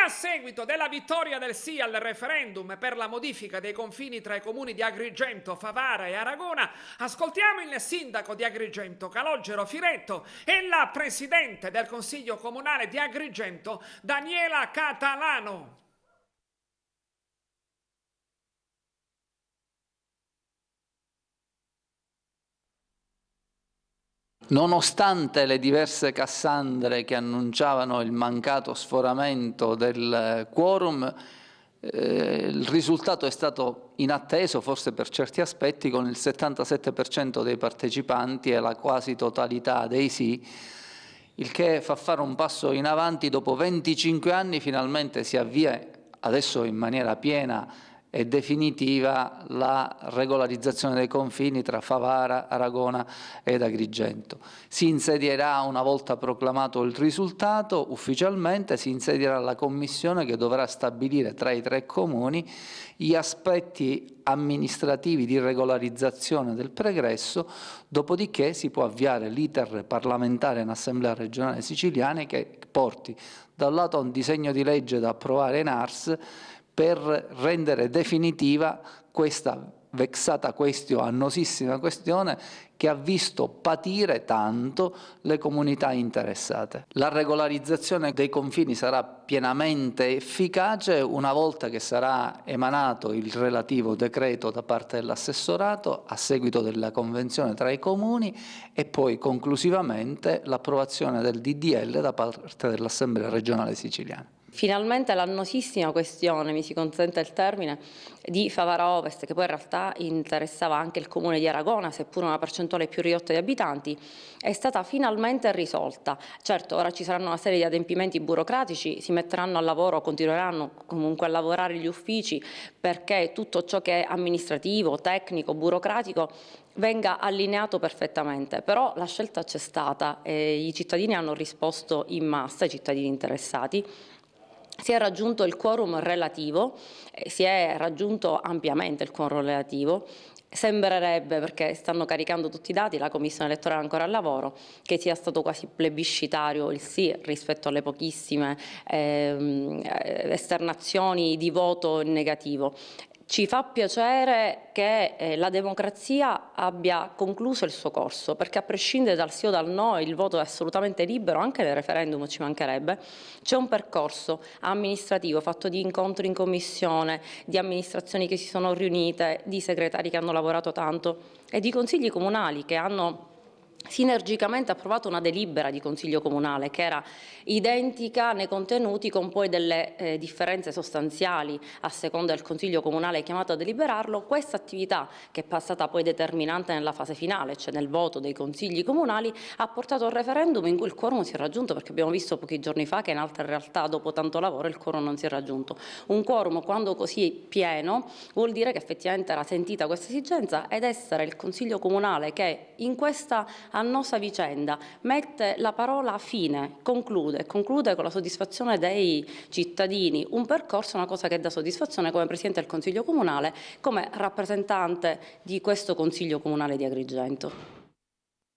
a seguito della vittoria del sì al referendum per la modifica dei confini tra i comuni di Agrigento, Favara e Aragona, ascoltiamo il sindaco di Agrigento, Calogero Firetto, e la presidente del Consiglio Comunale di Agrigento, Daniela Catalano. Nonostante le diverse Cassandre che annunciavano il mancato sforamento del quorum, il risultato è stato inatteso, forse per certi aspetti, con il 77% dei partecipanti e la quasi totalità dei sì, il che fa fare un passo in avanti. Dopo 25 anni finalmente si avvia, adesso in maniera piena e definitiva, la regolarizzazione dei confini tra Favara, Aragona ed Agrigento. Si insedierà, una volta proclamato il risultato ufficialmente, si insedierà la commissione che dovrà stabilire tra i 3 comuni gli aspetti amministrativi di regolarizzazione del pregresso, dopodiché si può avviare l'iter parlamentare in Assemblea regionale siciliana che porti da un lato un disegno di legge da approvare in Ars per rendere definitiva questa vexata questione, annosissima questione, che ha visto patire tanto le comunità interessate. La regolarizzazione dei confini sarà pienamente efficace una volta che sarà emanato il relativo decreto da parte dell'assessorato a seguito della convenzione tra i comuni e poi conclusivamente l'approvazione del DDL da parte dell'Assemblea regionale siciliana. Finalmente l'annosissima questione, mi si consente il termine, di Favara Ovest, che poi in realtà interessava anche il comune di Aragona, seppur una percentuale più ridotta di abitanti, è stata finalmente risolta. Certo, ora ci saranno una serie di adempimenti burocratici, si metteranno al lavoro, continueranno comunque a lavorare gli uffici perché tutto ciò che è amministrativo, tecnico, burocratico venga allineato perfettamente, però la scelta c'è stata e i cittadini hanno risposto in massa, i cittadini interessati. Si è raggiunto il quorum relativo, si è raggiunto ampiamente il quorum relativo. Sembrerebbe, perché stanno caricando tutti i dati, la Commissione elettorale è ancora al lavoro, che sia stato quasi plebiscitario il sì rispetto alle pochissime esternazioni di voto negativo. Ci fa piacere che la democrazia abbia concluso il suo corso, perché a prescindere dal sì o dal no il voto è assolutamente libero, anche nel referendum ci mancherebbe. C'è un percorso amministrativo fatto di incontri in commissione, di amministrazioni che si sono riunite, di segretari che hanno lavorato tanto e di consigli comunali che hanno sinergicamente approvato una delibera di Consiglio Comunale che era identica nei contenuti, con poi delle differenze sostanziali a seconda del Consiglio Comunale chiamato a deliberarlo. Questa attività, che è passata poi determinante nella fase finale, cioè nel voto dei Consigli Comunali, ha portato al referendum in cui il quorum si è raggiunto, perché abbiamo visto pochi giorni fa che in altre realtà dopo tanto lavoro il quorum non si è raggiunto. Un quorum, quando così pieno, vuol dire che effettivamente era sentita questa esigenza, ed essere il Consiglio Comunale che in questa annosa vicenda mette la parola fine, conclude con la soddisfazione dei cittadini un percorso, una cosa che dà soddisfazione come Presidente del Consiglio Comunale, come rappresentante di questo Consiglio Comunale di Agrigento.